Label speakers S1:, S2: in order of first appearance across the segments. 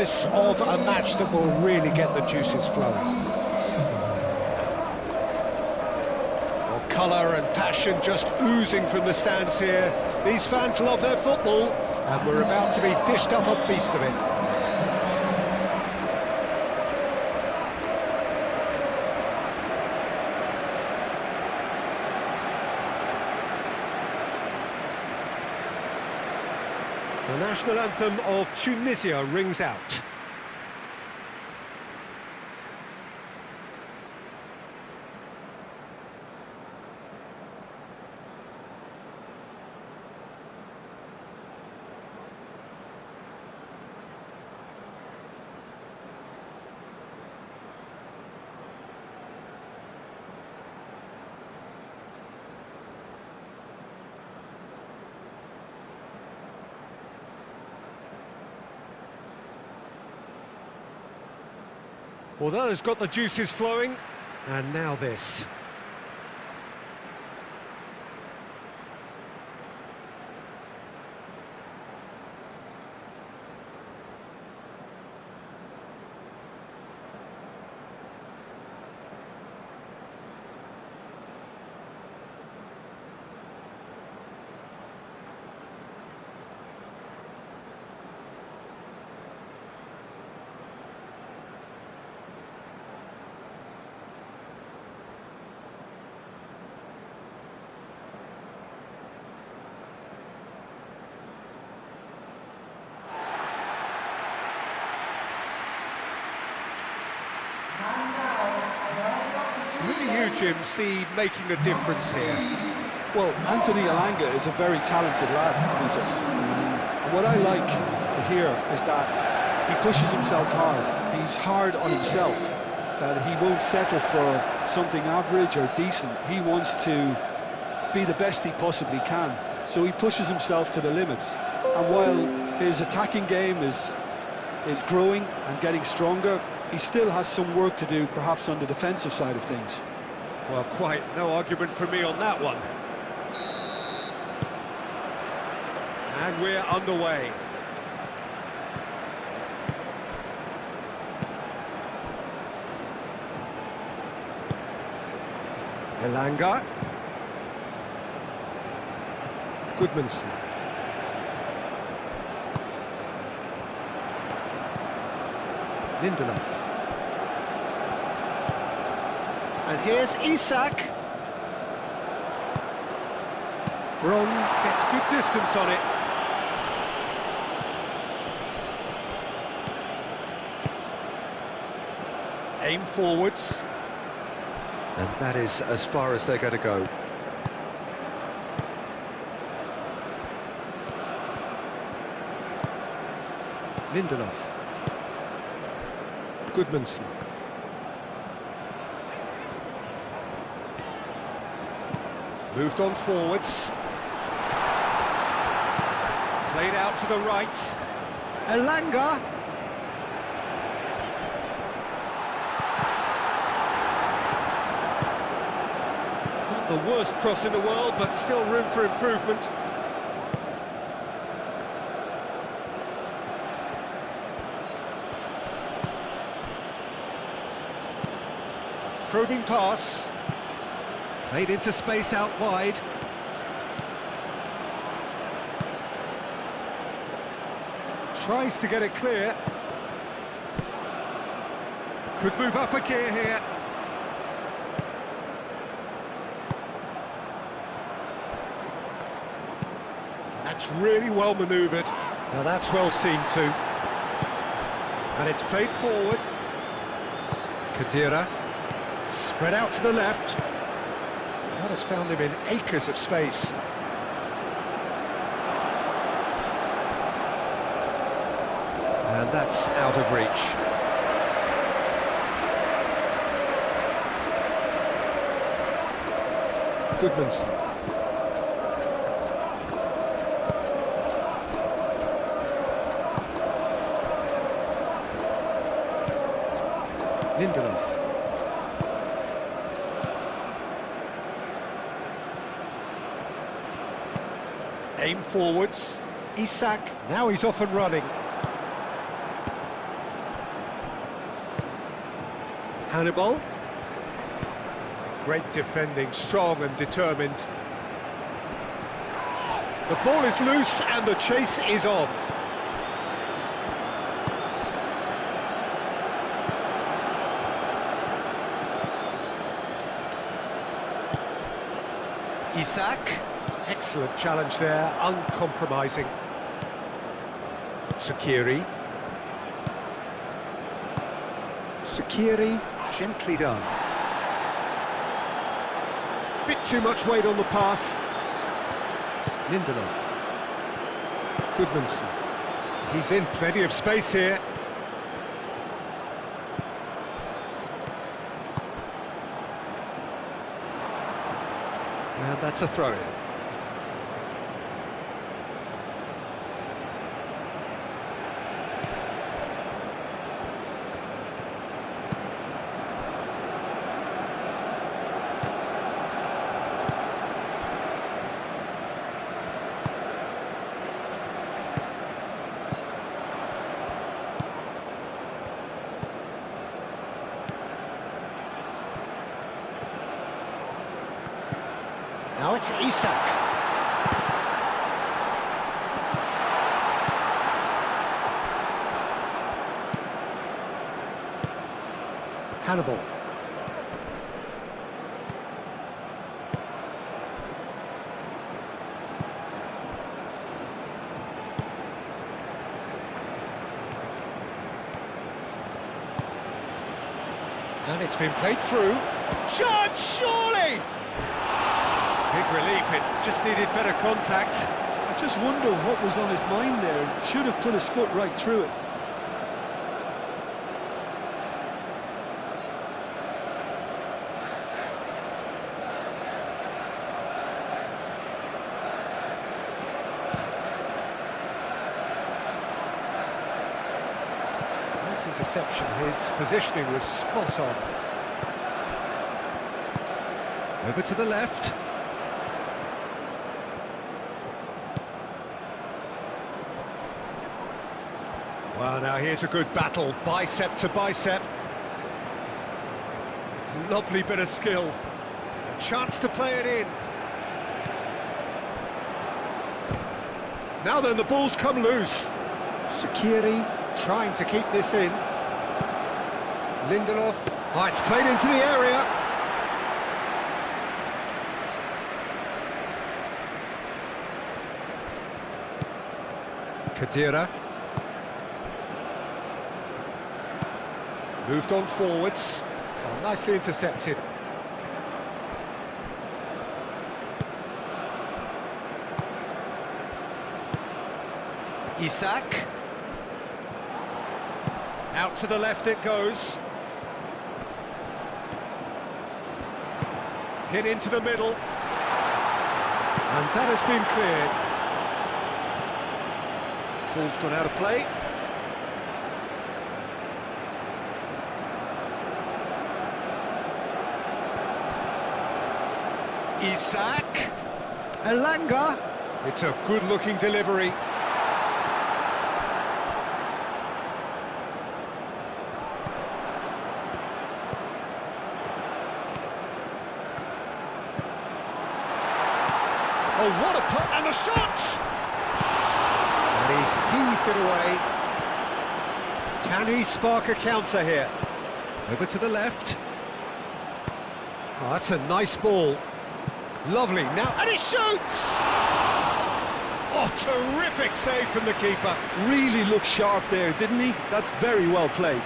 S1: promise of a match that will really get the juices flowing. Well, colour and passion just oozing from the stands here. These fans love their football, and we're about to be dished up a feast of it. The national anthem of Tunisia rings out. Well, that has got the juices flowing, and now this. Who do you, Jim, see making a difference here?
S2: Well, Anthony Elanga is a very talented lad, Peter. And what I like to hear is that he pushes himself hard. He's hard on himself, that he won't settle for something average or decent. He wants to be the best he possibly can. So he pushes himself to the limits. And while his attacking game is growing and getting stronger, he still has some work to do, perhaps on the defensive side of things.
S1: Well, quite no argument for me on that one. And we're underway. Elanga. Goodmanson. Lindelof. And here's Isak. Bron gets good distance on it. Aim forwards. And that is as far as they're going to go. Lindelof. Goodmanson. Moved on forwards. Played out to the right. Elanga. Not the worst cross in the world, but still room for improvement. Probing pass. Played into space out wide. Tries to get it clear. Could move up a gear here. That's really well manoeuvred. Now that's well seen too. And it's played forward. Khedira. Spread out to the left. That has found him in acres of space. And that's out of reach. Goodmanson. Lindelof. Aim forwards. Isak, now he's off and running. Hannibal. Great defending, strong and determined. The ball is loose and the chase is on. Isak. Excellent challenge there, uncompromising. Sakiri. Sakiri, gently done. Bit too much weight on the pass. Lindelof. Goodmanson. He's in plenty of space here. And that's a throw-in. Now it's Isak. Hannibal. And it's been played through. Shot, surely! Big relief, it just needed better contact.
S2: I just wonder what was on his mind there. Should have put his foot right through it.
S1: Nice interception, his positioning was spot on. Over to the left. Well, now here's a good battle, bicep to bicep. Lovely bit of skill. A chance to play it in. Now then, the ball's come loose. Sakiri trying to keep this in. Lindelof. Oh, it's played into the area. Khedira. Moved on forwards. Oh, nicely intercepted. Isak. Out to the left it goes. Hit into the middle. And that has been cleared. Ball's gone out of play. Isak. Elanga. It's a good-looking delivery. Oh, what a put, and the shot! And he's heaved it away. Can he spark a counter here? Over to the left. Oh, that's a nice ball. Lovely, now, and he shoots! Oh, terrific save from the keeper.
S2: Really looked sharp there, didn't he? That's very well played.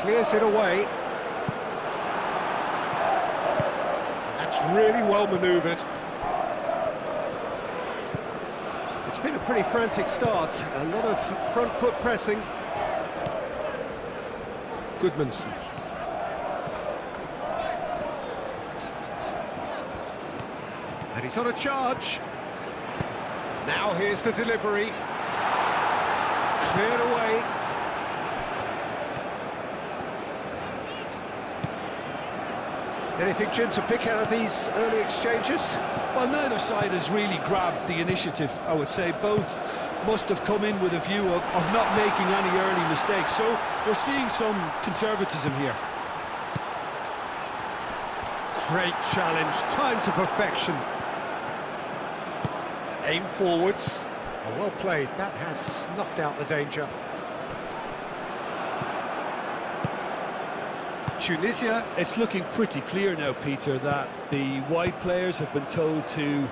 S1: Clears it away. That's really well manoeuvred. It's been a pretty frantic start. A lot of front foot pressing. Goodmanson. And he's on a charge. Now here's the delivery. Cleared away. Anything, Jim, to pick out of these early exchanges?
S2: Well, neither side has really grabbed the initiative, I would say. Both must have come in with a view of not making any early mistakes. So we're seeing some conservatism here.
S1: Great challenge, time to perfection. Aim forwards. Oh, well played, that has snuffed out the danger. Tunisia.
S2: It's looking pretty clear now, Peter, that the wide players have been told to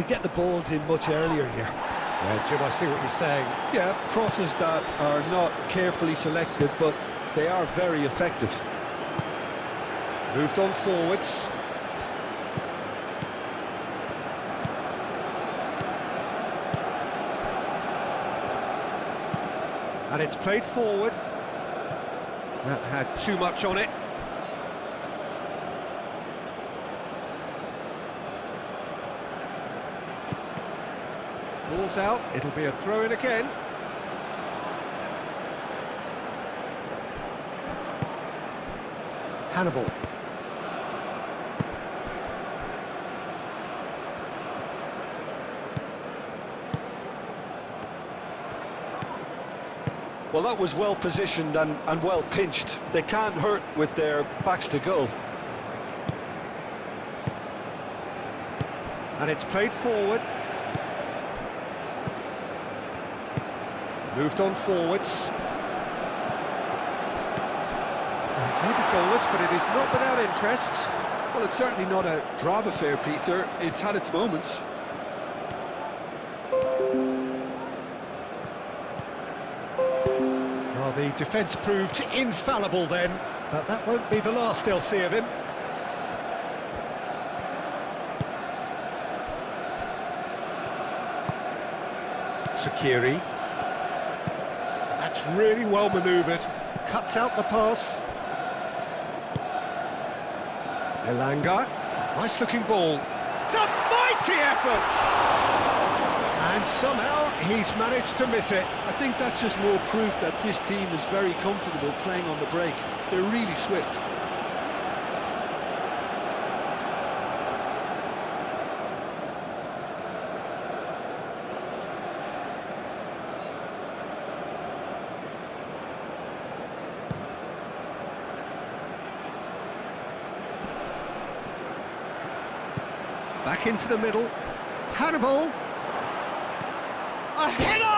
S2: get the balls in much earlier here.
S1: Yeah, Jim, I see what you're saying.
S2: Yeah, crosses that are not carefully selected, but they are very effective.
S1: Moved on forwards. And it's played forward. That had too much on it. Ball's out, it'll be a throw-in again. Hannibal.
S2: Well, that was well positioned and well pinched. They can't hurt with their backs to goal.
S1: And it's played forward. Moved on forwards. Maybe goalless, but it is not without interest.
S2: Well, it's certainly not a drab affair, Peter. It's had its moments.
S1: Well, the defence proved infallible then, but that won't be the last they'll see of him. Sakiri. That's really well manoeuvred. Cuts out the pass. Elanga. Nice looking ball. It's a mighty effort! And somehow he's managed to miss it.
S2: I think that's just more proof that this team is very comfortable playing on the break. They're really swift.
S1: Back into the middle. Hannibal. A header!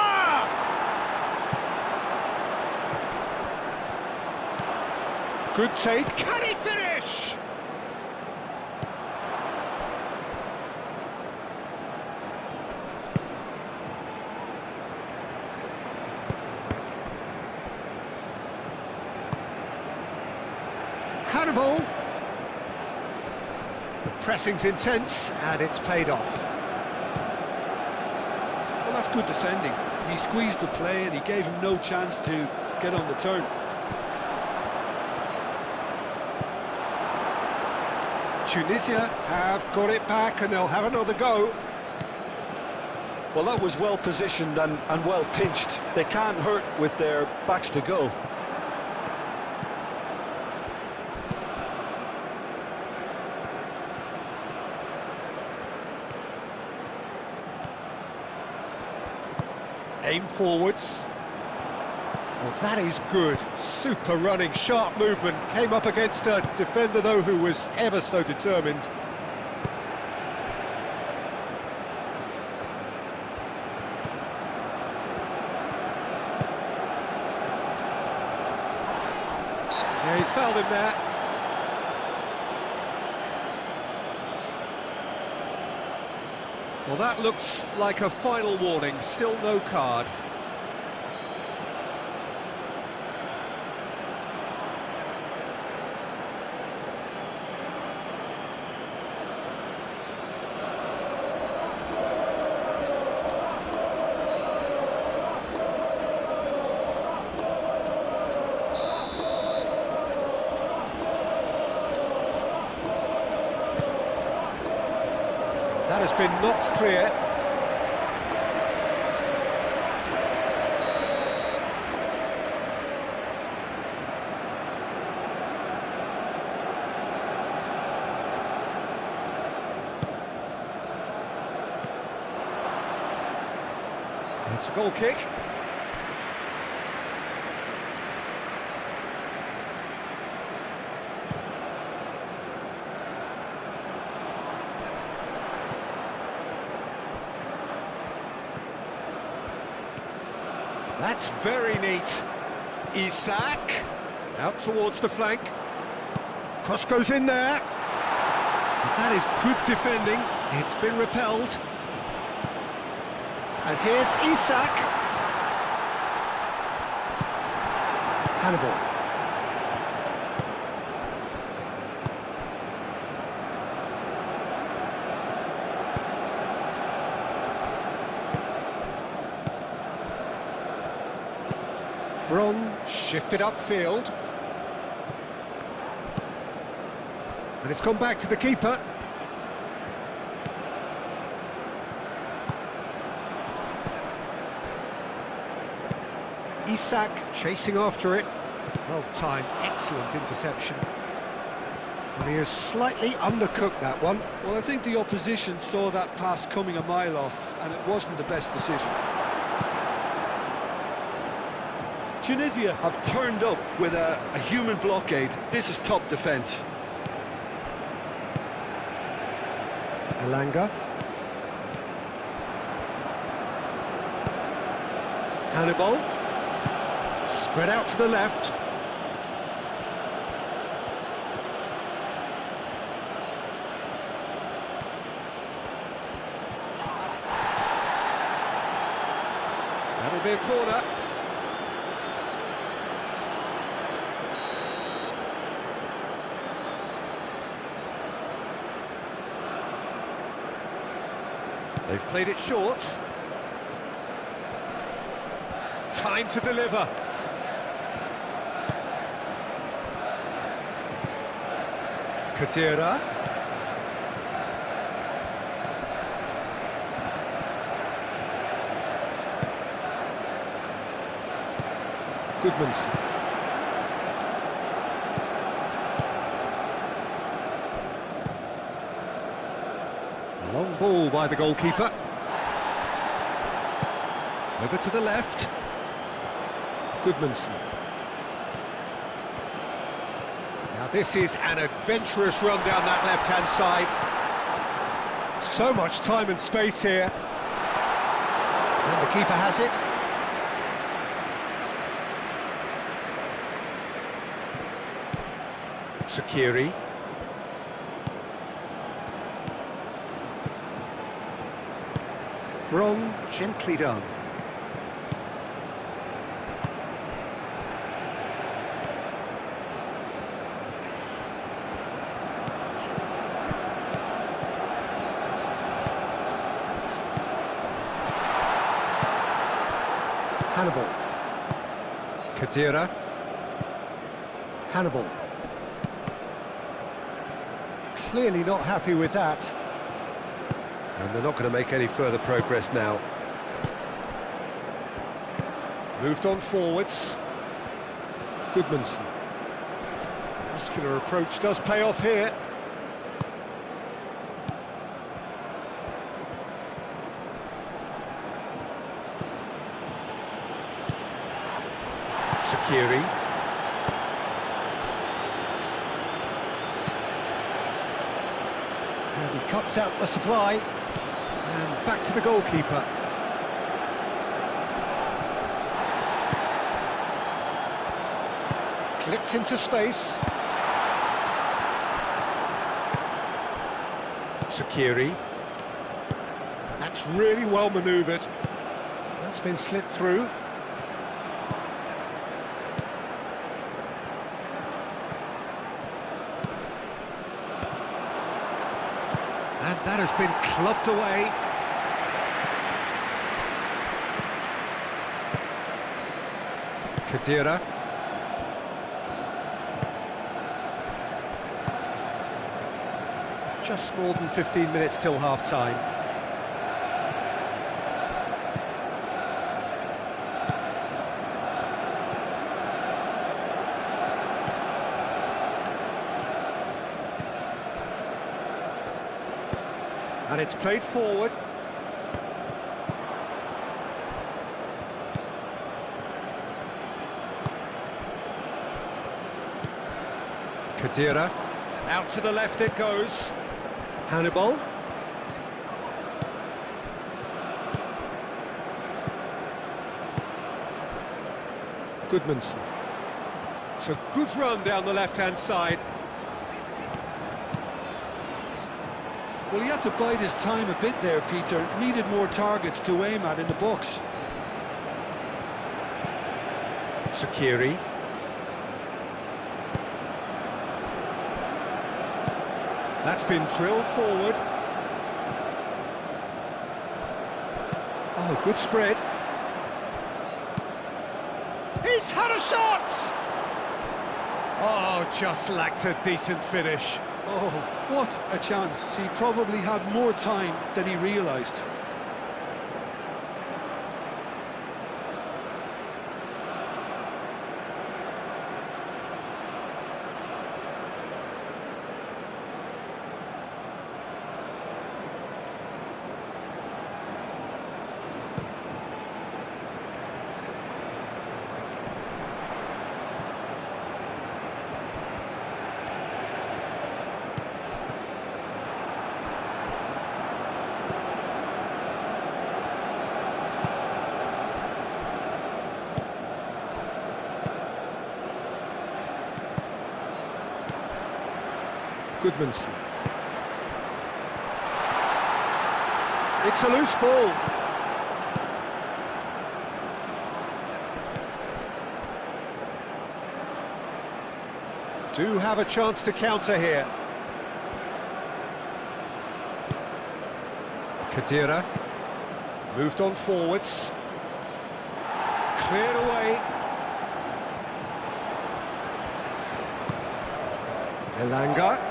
S1: Good take. Can he finish? Hannibal. The pressing's intense, and it's paid off.
S2: Well, that's good defending. He squeezed the play and he gave him no chance to get on the turn.
S1: Tunisia have got it back and they'll have another go.
S2: Well, that was well positioned and well pinched. They can't hurt with their backs to goal.
S1: Aim forwards. Well, that is good. Super running, sharp movement. Came up against a defender, though, who was ever so determined. Yeah, he's fouled him there. Well, that looks like a final warning. Still no card. That has been knocked clear. It's a goal kick. That's very neat. Isak, out towards the flank. Cross goes in there. That is good defending. It's been repelled. And here's Isak. Hannibal. Bron shifted upfield. And it's gone back to the keeper. Isak chasing after it. Well timed, excellent interception. And he has slightly undercooked that one.
S2: Well, I think the opposition saw that pass coming a mile off, and it wasn't the best decision. Tunisia have turned up with a human blockade. This is top defence.
S1: Elanga. Hannibal. Spread out to the left. That'll be a corner. They've played it short. Time to deliver. Kadira. Goodmanson. Long ball by the goalkeeper. Over to the left. Goodmanson. Now this is an adventurous run down that left-hand side. So much time and space here. And the keeper has it. Sakiri. Bron, gently done. Hannibal. Kadira. Hannibal. Clearly not happy with that. And they're not going to make any further progress now. Moved on forwards. Goodmanson. Muscular approach does pay off here. Sakiri. And he cuts out the supply. And back to the goalkeeper. Clipped into space. Sakiri. That's really well manoeuvred. That's been slipped through. And that has been clubbed away. Kadira. Just more than 15 minutes till half-time. And it's played forward. Khedira. Out to the left it goes. Hannibal. Goodmanson. It's a good run down the left-hand side.
S2: Well, he had to bide his time a bit there, Peter. Needed more targets to aim at in the box.
S1: Shaqiri. That's been drilled forward. Oh, good spread. He's had a shot! Oh, just lacked a decent finish.
S2: Oh, what a chance. He probably had more time than he realised.
S1: Goodmanson. It's a loose ball. Do have a chance to counter here. Khedira. Moved on forwards. Cleared away. Elanga.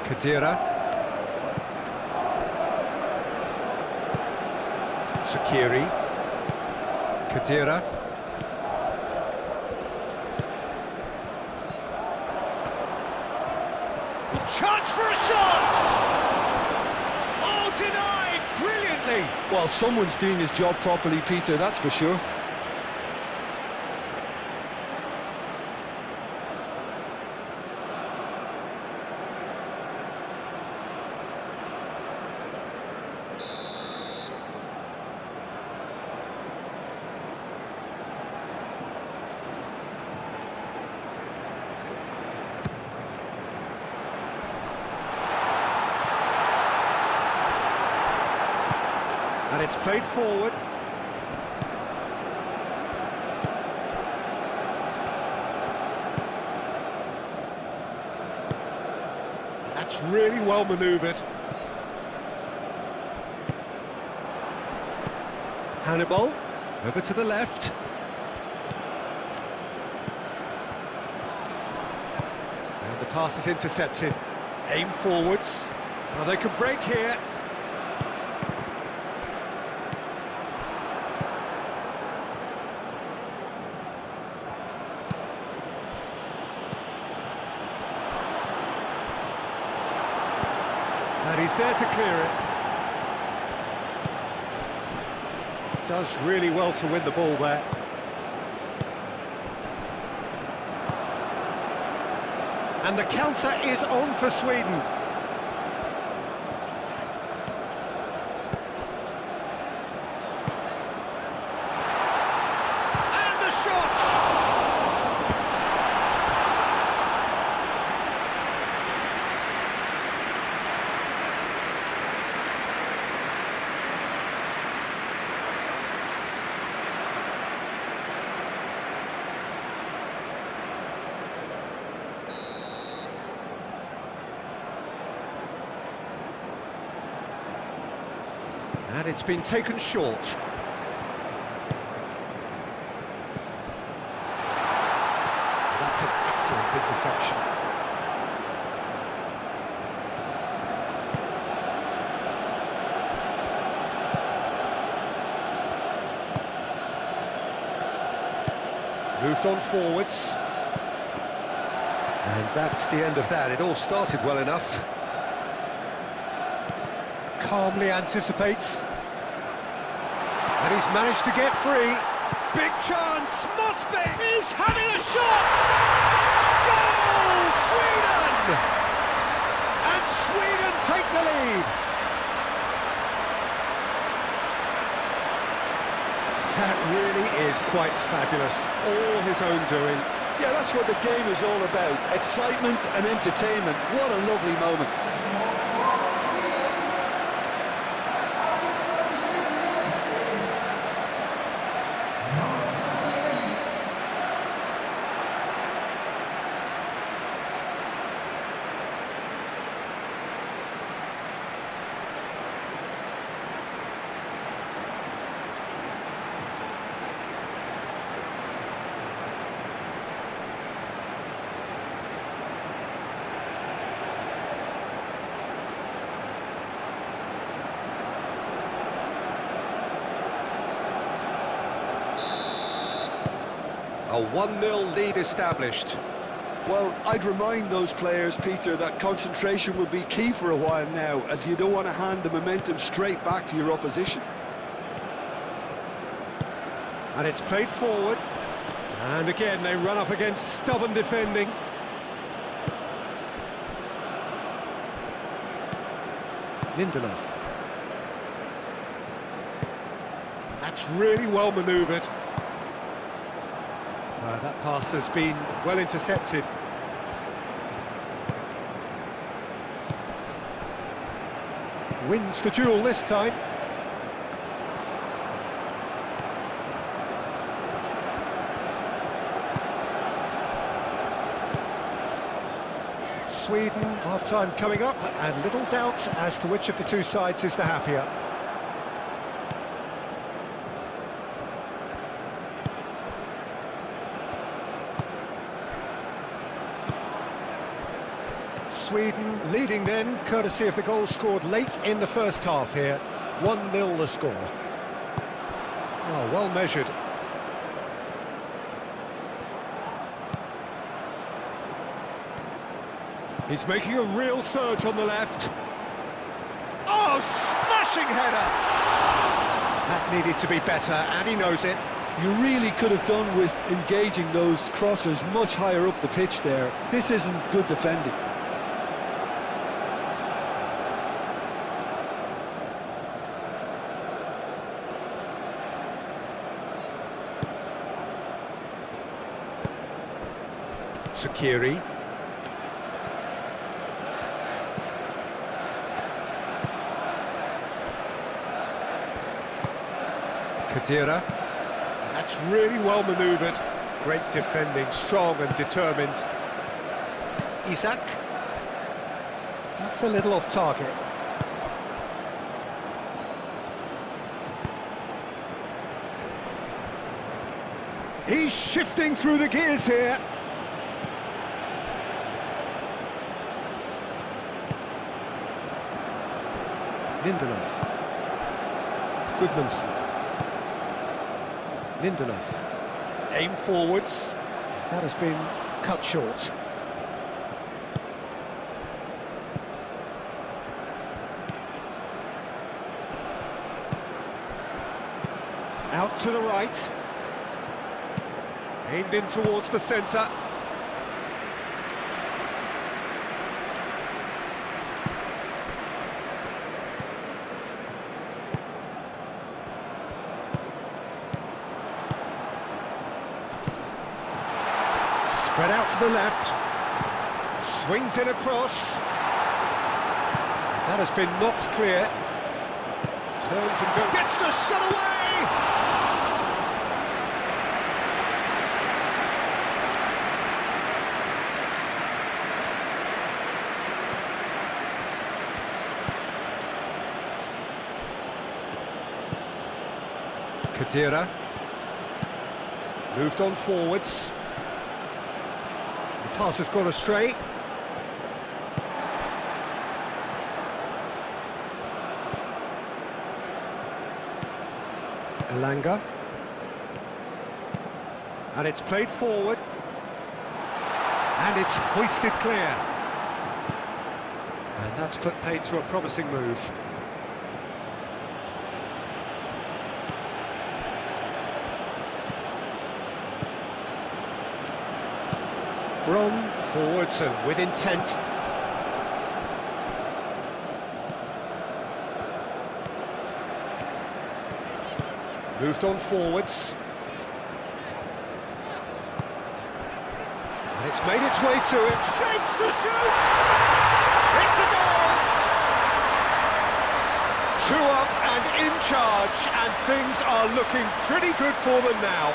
S1: Khedira. Shaqiri. Khedira. Chance for a shot! Oh, denied brilliantly!
S2: Well, someone's doing his job properly, Peter, that's for sure.
S1: And it's played forward. That's really well manoeuvred. Hannibal, over to the left. And the pass is intercepted. Aim forwards. Well, they could break here. And he's there to clear it. Does really well to win the ball there. And the counter is on for Sweden. And the shot! And it's been taken short. That's an excellent interception. Moved on forwards. And that's the end of that. It all started well enough. Calmly anticipates. And he's managed to get free. Big chance, must be! He's having a shot! Goal, Sweden! And Sweden take the lead. That really is quite fabulous, all his own doing.
S2: Yeah, that's what the game is all about. Excitement and entertainment. What a lovely moment.
S1: A 1-0 lead established.
S2: Well, I'd remind those players, Peter, that concentration will be key for a while now, as you don't want to hand the momentum straight back to your opposition.
S1: And it's played forward. And again, they run up against stubborn defending. Lindelof. That's really well manoeuvred. That pass has been well intercepted. Wins the duel this time. Sweden, half-time coming up, and little doubt as to which of the two sides is the happier. Sweden leading then, courtesy of the goal scored late in the first half here. 1-0 the score. Oh, well measured. He's making a real surge on the left. Oh, smashing header! That needed to be better, and he knows it.
S2: You really could have done with engaging those crossers much higher up the pitch there. This isn't good defending.
S1: Sakiri. Khedira. That's really well manoeuvred. Great defending, strong and determined. Isak. That's a little off target. He's shifting through the gears here. Lindelof. Goodmanson. Lindelof. Aim forwards. That has been cut short. Out to the right. Aimed in towards the centre. Spread out to the left. Swings in across. That has been knocked clear. Turns and goes. Gets the shot away! Khedira. Moved on forwards. The pass has gone astray. Elanga. And it's played forward. And it's hoisted clear. And that's put paid to a promising move. Strong forwards and with intent. Moved on forwards. And it's made its way to it. Shapes to shoot! It's a goal! 2 up and in charge, and things are looking pretty good for them now.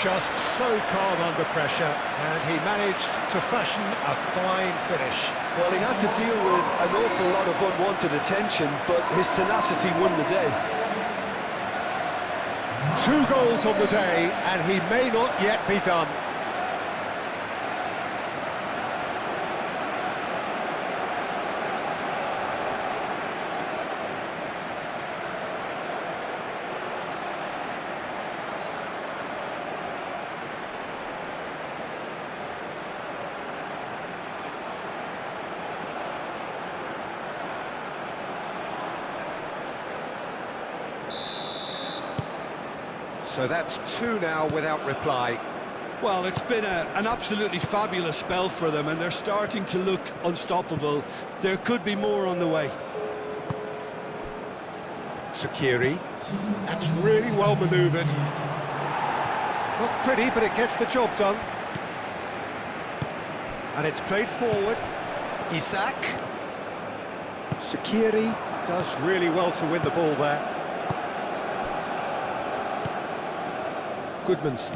S1: Just so calm under pressure, and he managed to fashion a fine finish.
S2: Well, he had to deal with an awful lot of unwanted attention, but his tenacity won the day.
S1: 2 goals on the day, and he may not yet be done. So that's 2 now without reply.
S2: Well, it's been an absolutely fabulous spell for them, and they're starting to look unstoppable. There could be more on the way.
S1: Sakiri, that's really well manoeuvred. Not pretty, but it gets the job done. And it's played forward. Isak. Sakiri does really well to win the ball there. Goodmanson.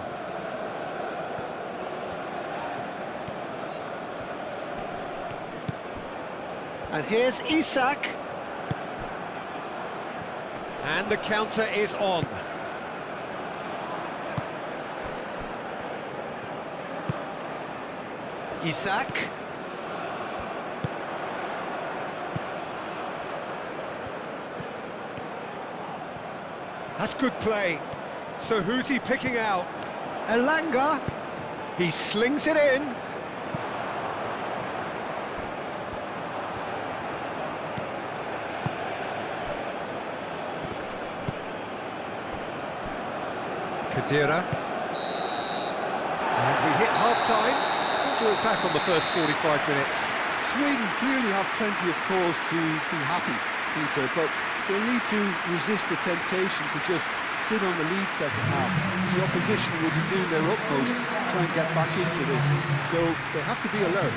S1: And here's Isak. And the counter is on. Isak. That's good play. So who's he picking out? Elanga. He slings it in. Kadira. And we hit half-time. We'll look back on the first 45 minutes.
S2: Sweden clearly have plenty of cause to be happy, Peter, but they'll need to resist the temptation to just sit on the lead second half. The opposition will be doing their utmost to try and get back into this, so they have to be alert.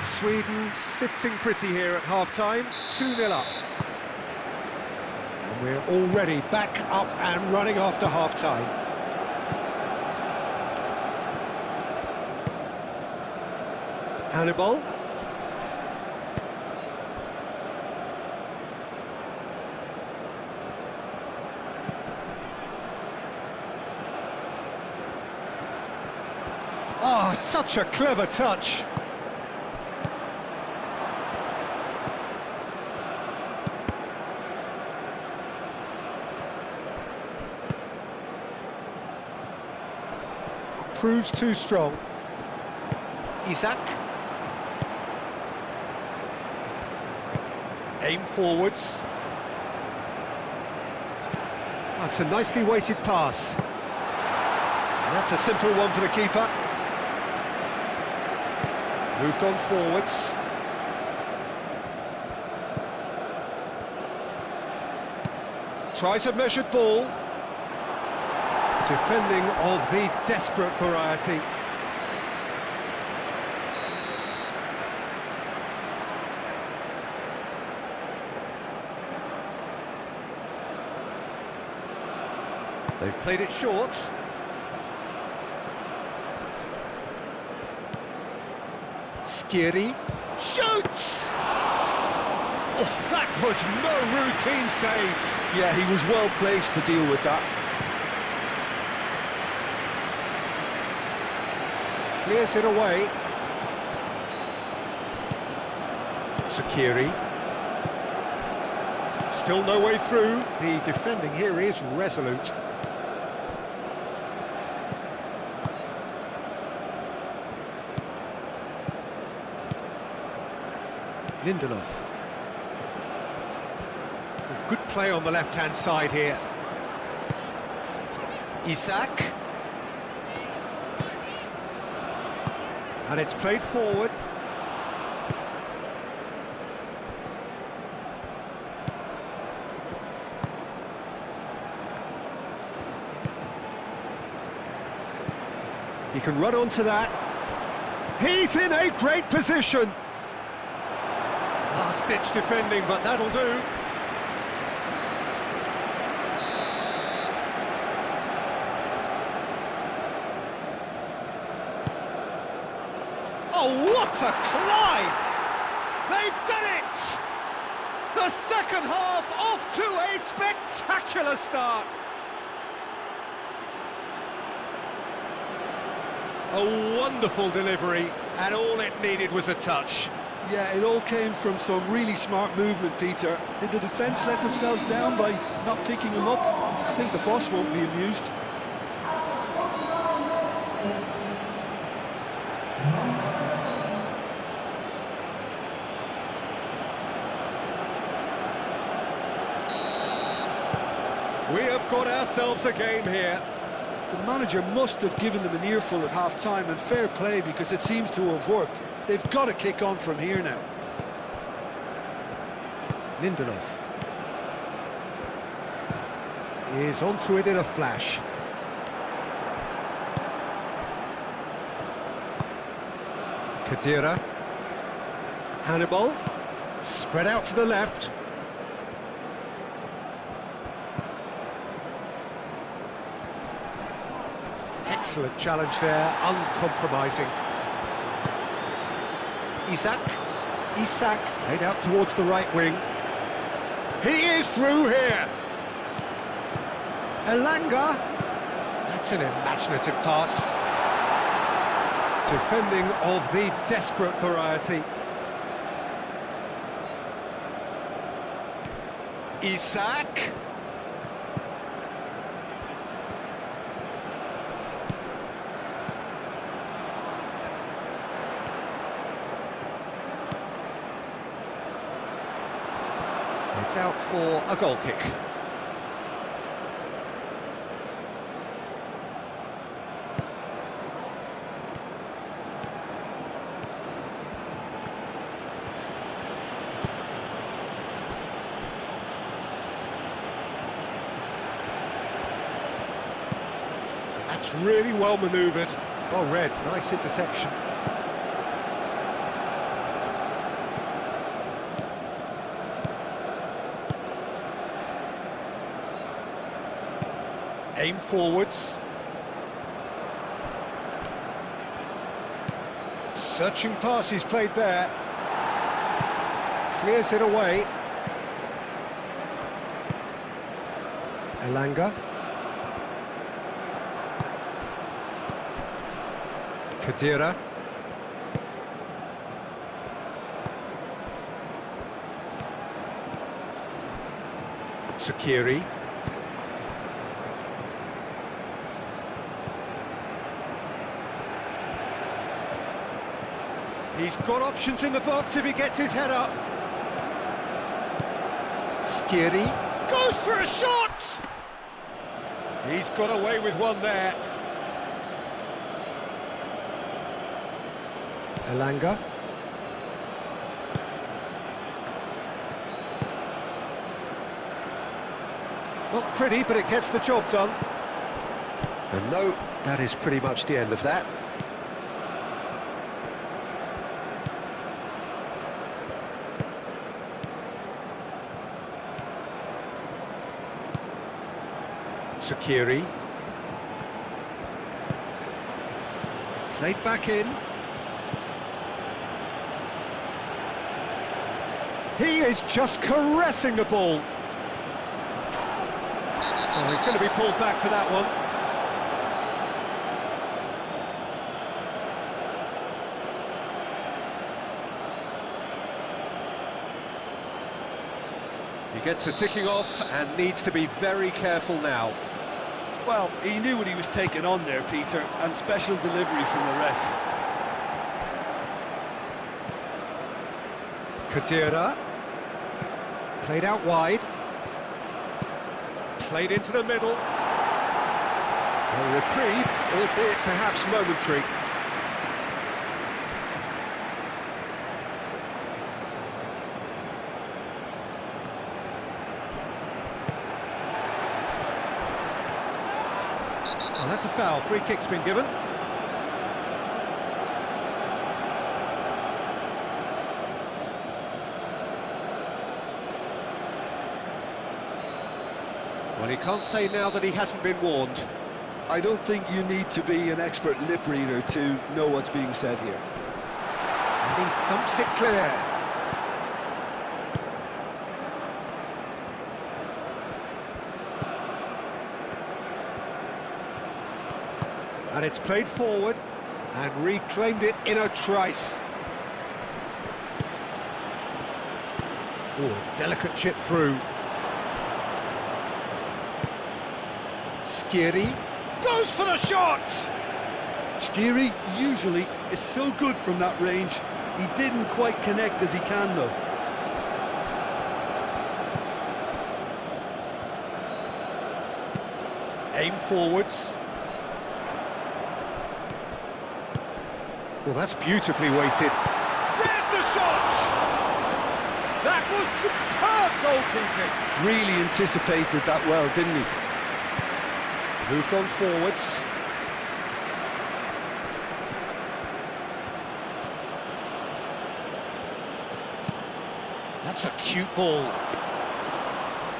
S1: Sweden sitting pretty here at half-time, 2-0 up. And we're already back up and running after half-time. Hannibal. Oh, such a clever touch. Proves too strong. Isak. Aim forwards. That's a nicely weighted pass. And that's a simple one for the keeper. Moved on forwards. Tries a measured ball. Defending of the desperate variety. They've played it short. Skiri shoots! Oh, that was no routine save.
S2: Yeah, he was well placed to deal with that.
S1: Clears it away. Sakiri. Still no way through. The defending here is resolute. Lindelof. Good play on the left-hand side here. Isak. And it's played forward. He can run onto that. He's in a great position. Last-ditch defending, but that'll do. Oh, what a climb! They've done it! The second half off to a spectacular start. A wonderful delivery, and all it needed was a touch.
S2: Yeah, it all came from some really smart movement, Peter. Did the defence let themselves down by not picking him up? I think the boss won't be amused.
S1: We have got ourselves a game here.
S2: The manager must have given them an earful at half-time, and fair play, because it seems to have worked. They've got to kick on from here now.
S1: Lindelof is onto it in a flash. Khedira. Hannibal. Spread out to the left. Excellent challenge there, uncompromising. Isak played out towards the right wing. He is through here. Elanga. That's an imaginative pass. Defending of the desperate variety. Isak. It's out for a goal kick. That's really well manoeuvred. Well read, nice interception. Aim forwards. Searching pass he's played there. Clears it away. Elanga. Khedira. Sakiri. He's got options in the box if he gets his head up. Skiri goes for a shot! He's got away with one there. Elanga. Not pretty, but it gets the job done. And no, that is pretty much the end of that. Sakiri. Played back in. He is just caressing the ball. Oh, he's going to be pulled back for that one. He gets a ticking off and needs to be very careful now.
S2: Well, he knew what he was taking on there, Peter, and special delivery from the ref.
S1: Khedira. Played out wide. Played into the middle. A reprieve, albeit perhaps momentary. Oh, that's a foul. Free kick's been given. Well, he can't say now that he hasn't been warned.
S2: I don't think you need to be an expert lip reader to know what's being said here.
S1: And he thumps it clear. And it's played forward and reclaimed it in a trice. Oh, delicate chip through. Skiri goes for the shot!
S2: Skiri usually is so good from that range. He didn't quite connect as he can, though.
S1: Aim forwards. Well, that's beautifully weighted. There's the shot! That was superb goalkeeping.
S2: Really anticipated that well, didn't he?
S1: Moved on forwards. That's a cute ball.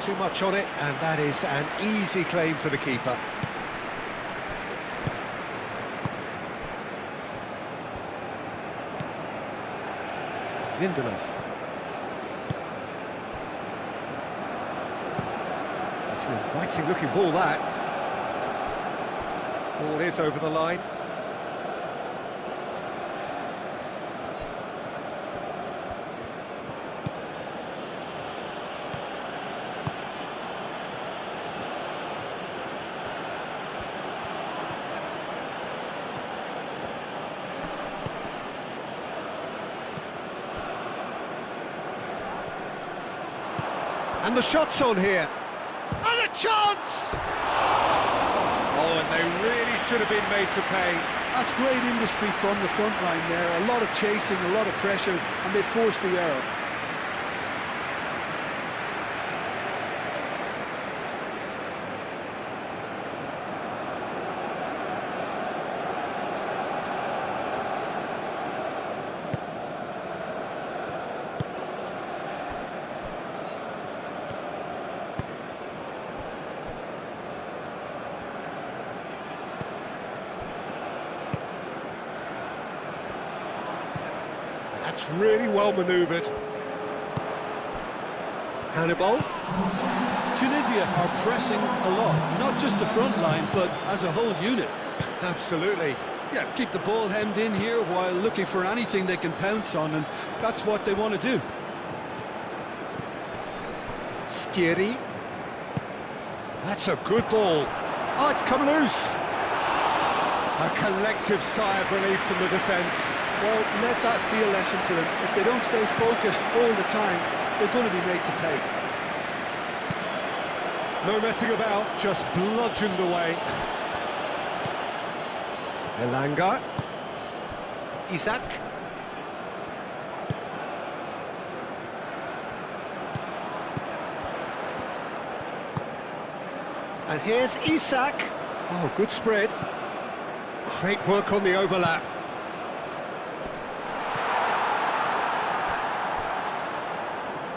S1: Too much on it, and that is an easy claim for the keeper. Lindelof. It's an inviting looking ball, that. Ball is over the line. And the shot's on here. And a chance! Oh, and they really should have been made to pay.
S2: That's great industry from the front line there. A lot of chasing, a lot of pressure, and they forced the error.
S1: That's really well manoeuvred. Hannibal.
S2: Tunisia are pressing a lot, not just the front line, but as a whole unit.
S1: Absolutely.
S2: Yeah, keep the ball hemmed in here while looking for anything they can pounce on, and that's what they want to do.
S1: Skiri. That's a good ball. Oh, it's come loose. A collective sigh of relief from the defence.
S2: Well, let that be a lesson to them. If they don't stay focused all the time, they're going to be made to pay.
S1: No messing about, just bludgeoned away. Elanga. Isak. And here's Isak. Oh, good spread. Great work on the overlap.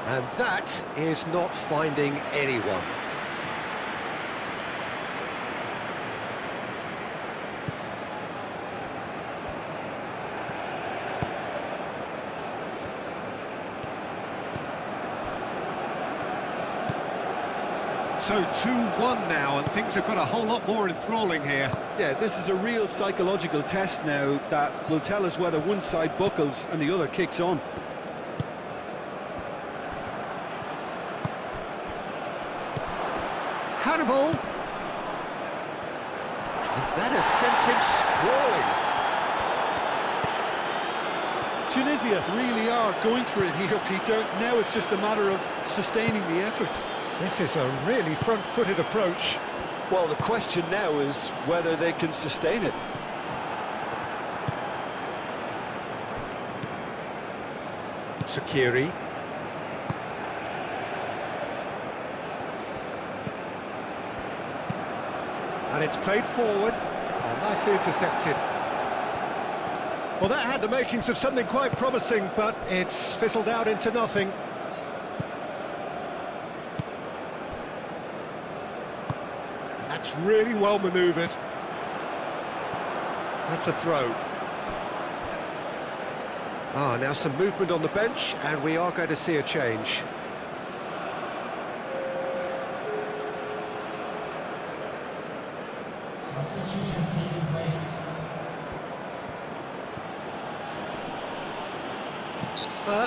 S1: And that is not finding anyone. So 2-1 now, and things have got a whole lot more enthralling here.
S2: Yeah, this is a real psychological test now that will tell us whether one side buckles and the other kicks on.
S1: Hannibal. And that has sent him sprawling.
S2: Tunisia really are going for it here, Peter. Now it's just a matter of sustaining the effort.
S1: This is a really front-footed approach.
S2: Well, the question now is whether they can sustain it.
S1: Sakiri. And it's played forward. Oh, nicely intercepted. Well, that had the makings of something quite promising, but it's fizzled out into nothing. And that's really well manoeuvred. That's a throw. Now some movement on the bench, and we are going to see a change.
S3: Substitutions taking place.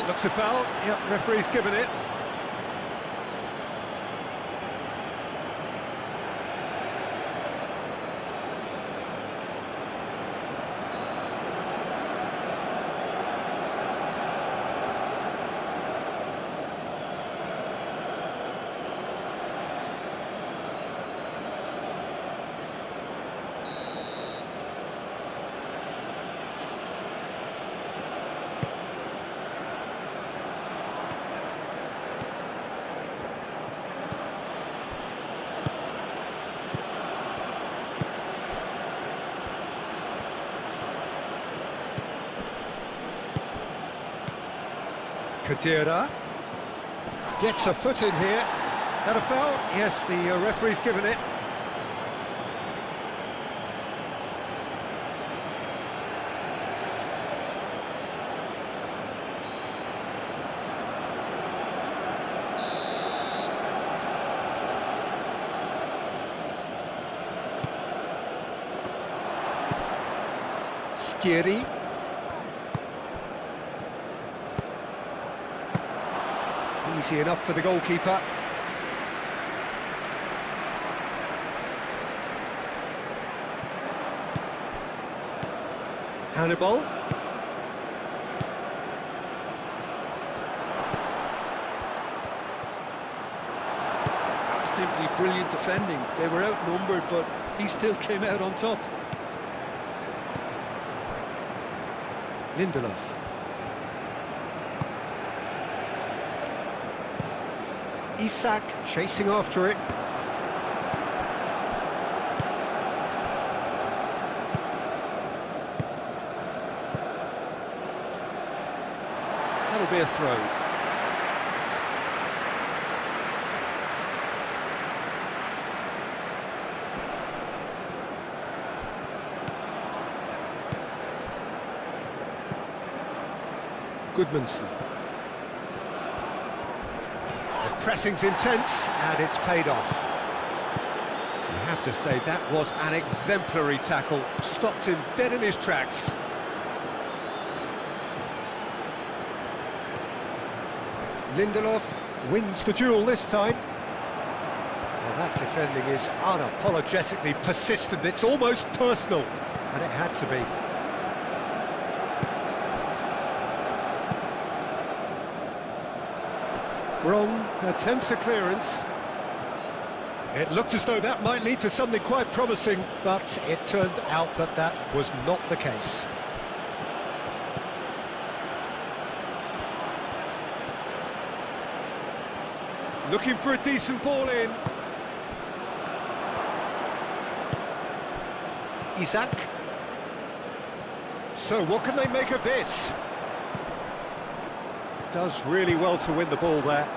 S1: Looks a foul. Yep, referee's given it. Kadira gets a foot in here. That a foul? Yes, the referee's given it. Skiri. Easy enough for the goalkeeper. Hannibal.
S2: That's simply brilliant defending. They were outnumbered, but he still came out on top.
S1: Lindelof. Isak chasing after it. That'll be a throw. Goodmanson. Pressing's intense, and it's paid off. You have to say that was an exemplary tackle. Stopped him dead in his tracks. Lindelof wins the duel this time. Well, that defending is unapologetically persistent. It's almost personal, and it had to be. Brong attempts a clearance. It looked as though that might lead to something quite promising, but it turned out that that was not the case. Looking for a decent ball in. Isak. So what can they make of this? Does really well to win the ball there.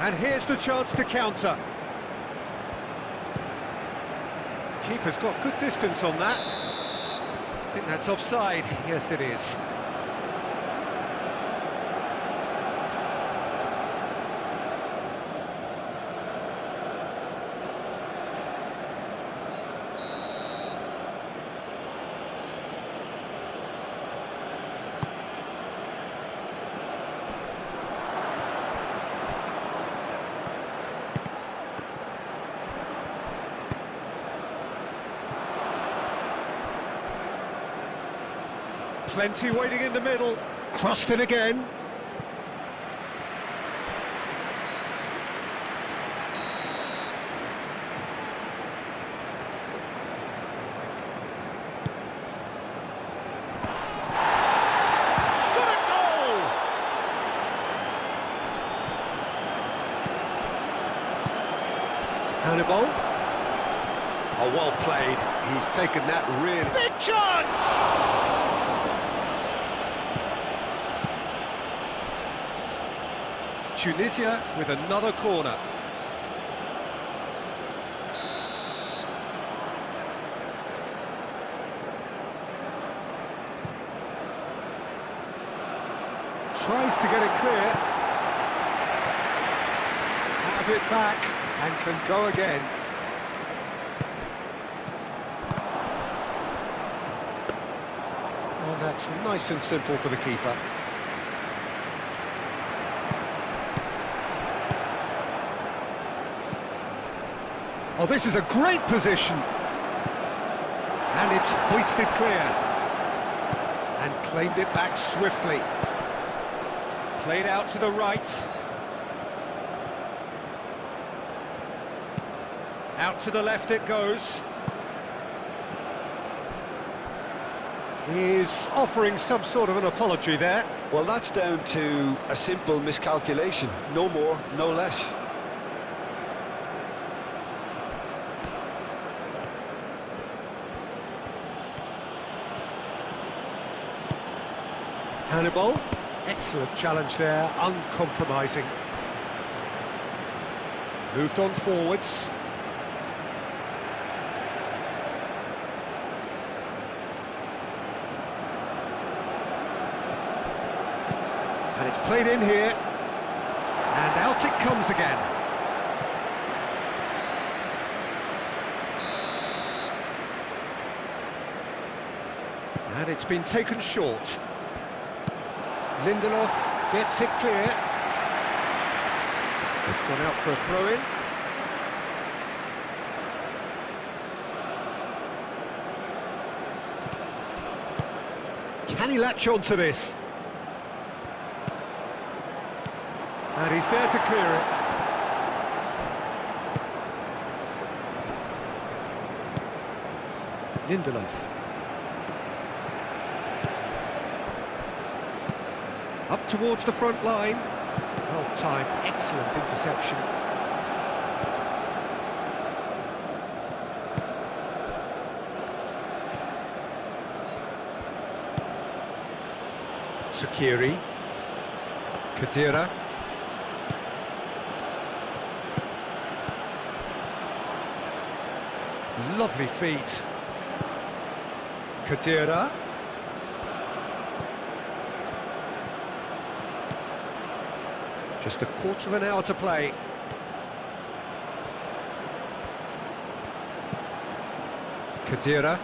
S1: And here's the chance to counter. Keeper's got good distance on that. I think that's offside. Yes, it is. Plenty waiting in the middle. Crossed in again. Hannibal. Oh, well played. He's taken that really... Big chance! Tunisia with another corner. Tries to get it clear. Have it back and can go again. Oh, that's nice and simple for the keeper. Oh, this is a great position. And it's hoisted clear. And claimed it back swiftly. Played out to the right. Out to the left it goes. He's offering some sort of an apology there.
S2: Well, that's down to a simple miscalculation. No more, no less.
S1: Hannibal. Excellent challenge there, uncompromising. Moved on forwards. And it's played in here. And out it comes again. And it's been taken short. Lindelof gets it clear. It's gone out for a throw-in. Can he latch on to this? And he's there to clear it. Lindelof. Up towards the front line. Well timed, excellent interception. Sakiri. Khedira. Lovely feet. Khedira. Just a quarter of an hour to play. Khedira.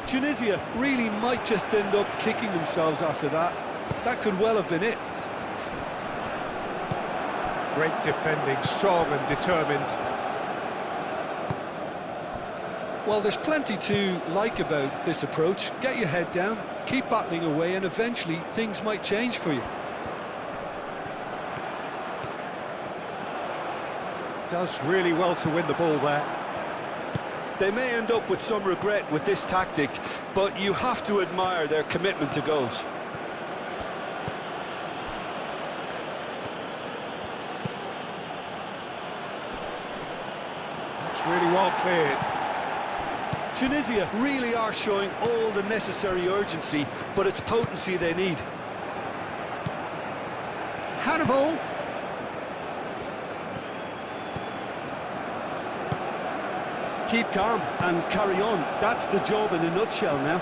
S2: Tunisia really might just end up kicking themselves after that. That could well have been it.
S1: Great defending, strong and determined.
S2: Well, there's plenty to like about this approach. Get your head down, keep battling away, and eventually things might change for you.
S1: Does really well to win the ball there.
S2: They may end up with some regret with this tactic, but you have to admire their commitment to goals.
S1: That's really well cleared.
S2: Tunisia really are showing all the necessary urgency, but it's potency they need.
S1: Hannibal.
S2: Keep calm and carry on. That's the job in a nutshell now.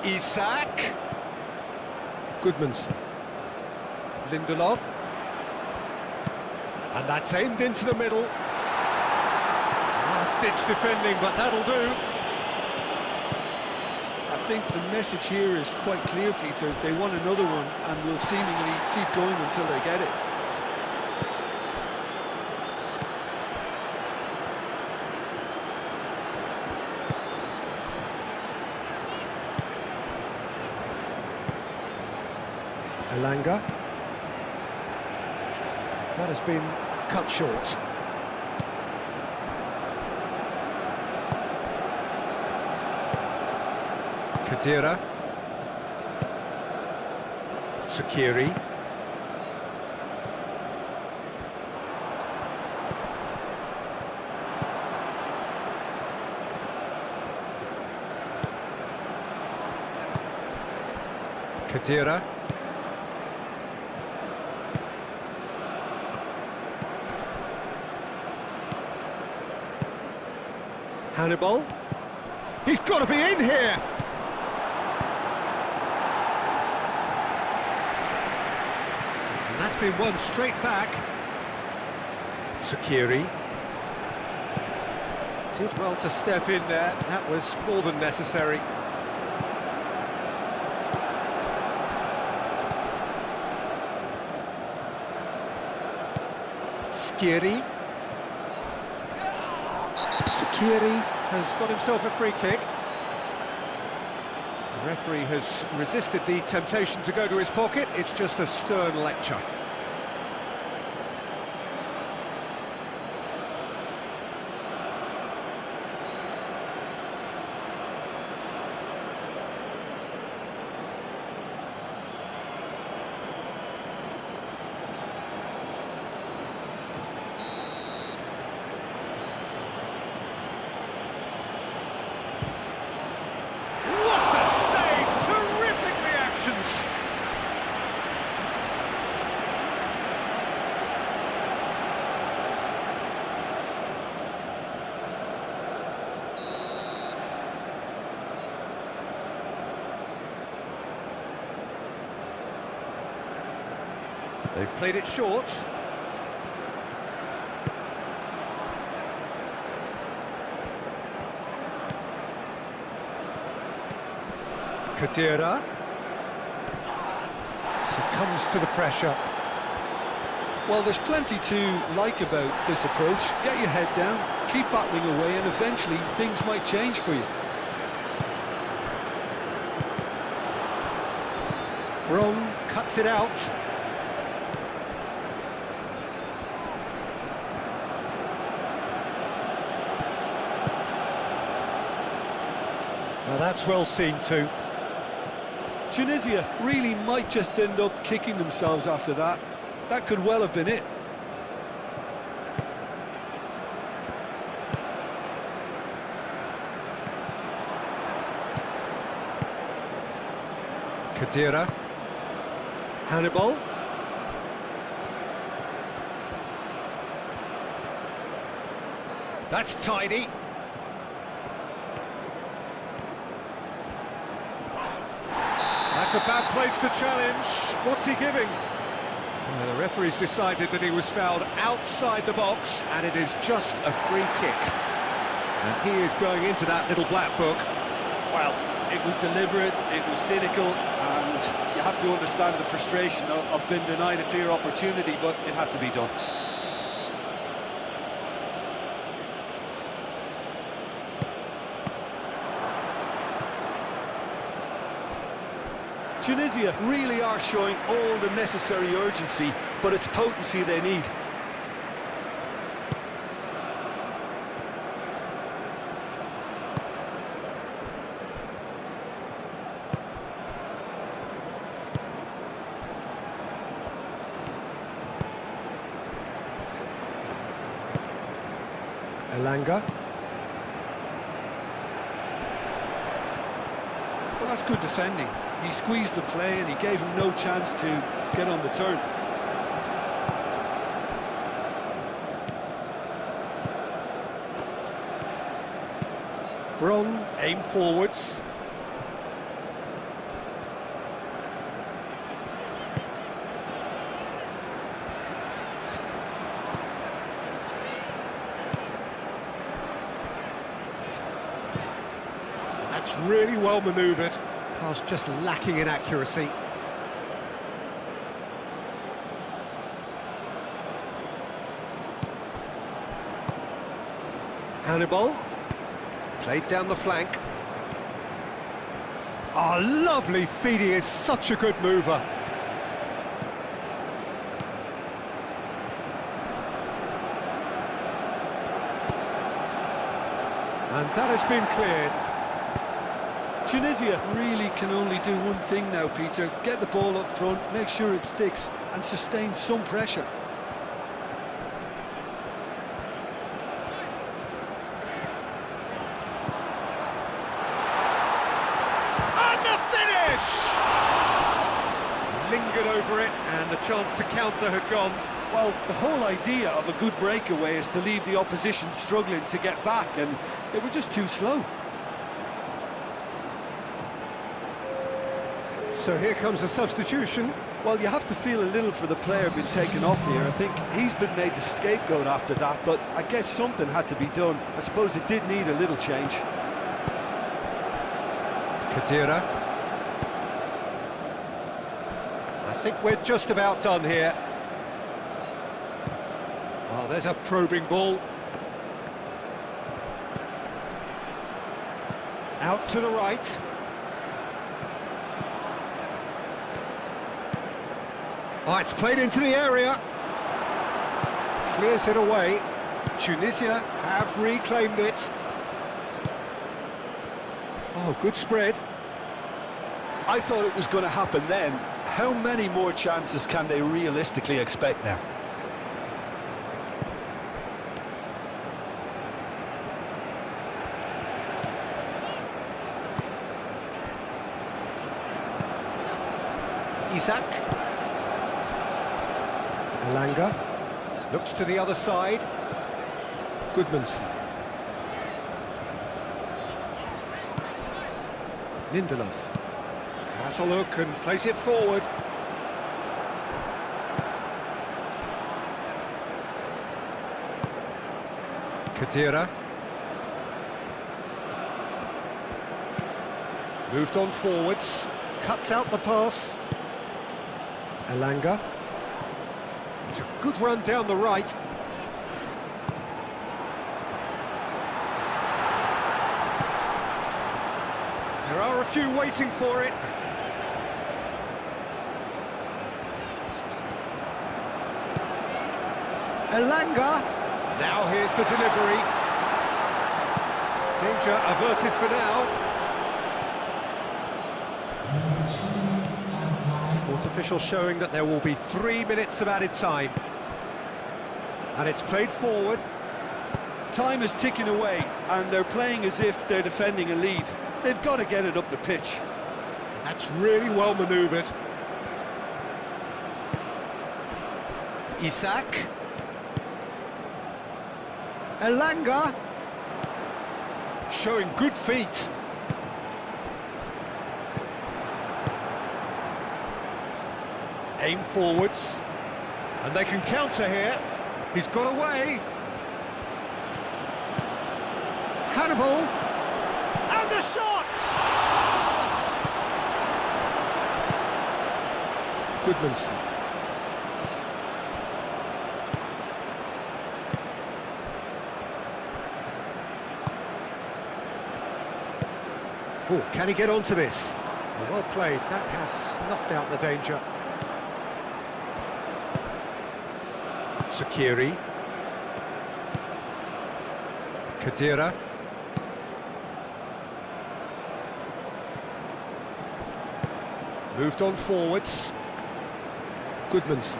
S1: Isak. Goodmanson. Lindelof. And that's aimed into the middle. Last-ditch defending, but that'll do.
S2: I think the message here is quite clear, Peter. They want another one and will seemingly keep going until they get it.
S1: Elanga. That has been cut short. Khedira. Sakiri. Khedira. Hannibal. He's got to be in here! And that's been won straight back. Sakiri. Did well to step in there, that was more than necessary. Sakiri has got himself a free kick. The referee has resisted the temptation to go to his pocket. It's just a stern lecture. They've played it short. Khedira succumbs to the pressure.
S2: Well, there's plenty to like about this approach. Get your head down, keep battling away, and eventually things might change for you.
S1: Brong cuts it out. Now that's well seen too.
S2: Tunisia really might just end up kicking themselves after that. That could well have been it.
S1: Khedira. Hannibal. That's tidy. That's a bad place to challenge. What's he giving? Well, the referee's decided that he was fouled outside the box, and it is just a free kick. And he is going into that little black book.
S2: Well, it was deliberate, it was cynical, and you have to understand the frustration of being denied a clear opportunity, but it had to be done. Tunisia really are showing all the necessary urgency, but it's potency they need.
S1: Elanga.
S2: Well, that's good defending. He squeezed the play and he gave him no chance to get on the turn.
S1: Brong, aim forwards. That's really well manoeuvred. Pass just lacking in accuracy. Hannibal. Played down the flank. Oh, lovely feed. He is such a good mover. And that has been cleared.
S2: Tunisia really can only do one thing now, Peter. Get the ball up front, make sure it sticks, and sustain some pressure.
S1: And the finish! Lingered over it, and the chance to counter had gone.
S2: Well, the whole idea of a good breakaway is to leave the opposition struggling to get back, and they were just too slow.
S1: So here comes a substitution.
S2: Well, you have to feel a little for the player being taken off here. I think he's been made the scapegoat after that, but I guess something had to be done. I suppose it did need a little change.
S1: Khedira. I think we're just about done here. Oh, there's a probing ball. Out to the right. Oh, it's played into the area. Clears it away. Tunisia have reclaimed it. Oh, good spread.
S2: I thought it was going to happen then. How many more chances can they realistically expect now?
S1: Isak. Elanga. Looks to the other side. Goodmanson. Lindelof. Has a look and plays it forward. Khedira. Moved on forwards. Cuts out the pass. Elanga. It's a good run down the right. There are a few waiting for it. Elanga. Now here's the delivery. Danger averted for now. Fourth official showing that there will be 3 minutes of added time. And it's played forward.
S2: Time is ticking away, and they're playing as if they're defending a lead. They've got to get it up the pitch.
S1: That's really well manoeuvred. Isak. Elanga. Showing good feet. Aim forwards. And they can counter here. He's got away. Hannibal. And the shot! Goodmanson. Oh, can he get onto this? Well played. That has snuffed out the danger. Sakiri. Khedira. Moved on forwards. Goodmanson.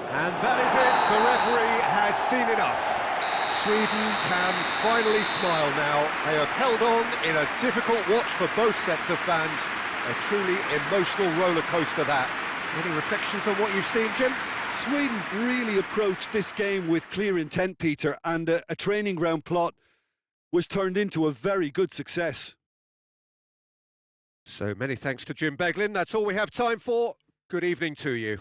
S1: And that is it. The referee has seen enough. Sweden can finally smile now. They have held on in a difficult watch for both sets of fans. A truly emotional roller coaster that. Any reflections on what you've seen, Jim?
S2: Sweden really approached this game with clear intent, Peter, and a training ground plot was turned into a very good success.
S1: So many thanks to Jim Beglin. That's all we have time for. Good evening to you.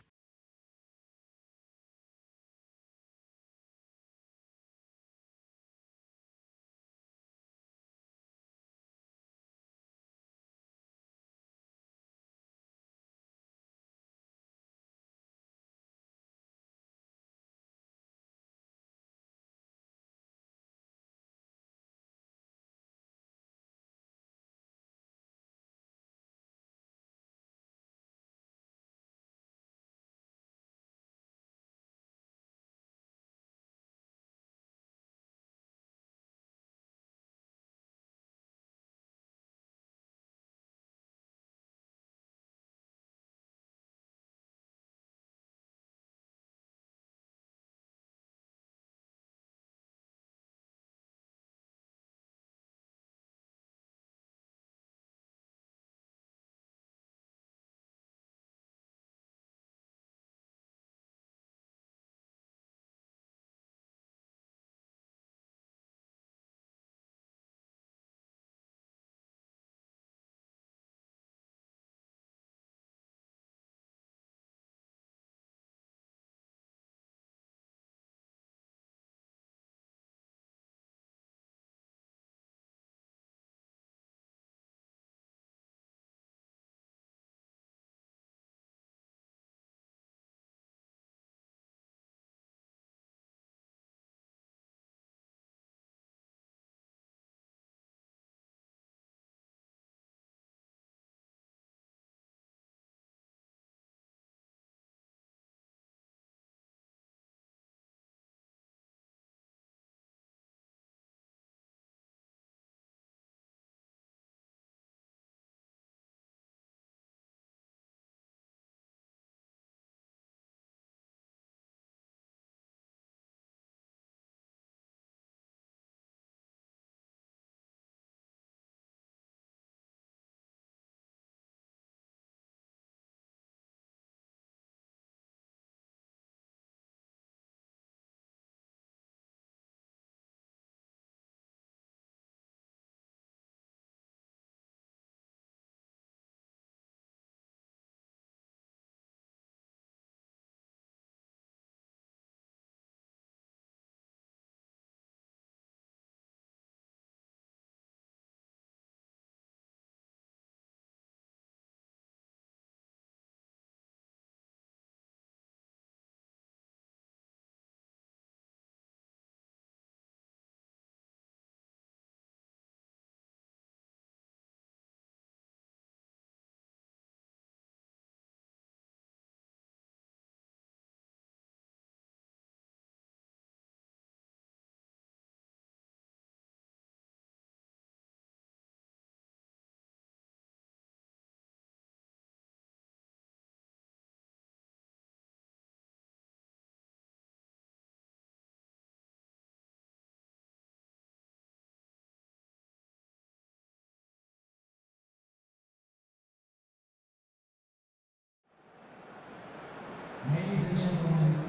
S3: Ladies and gentlemen,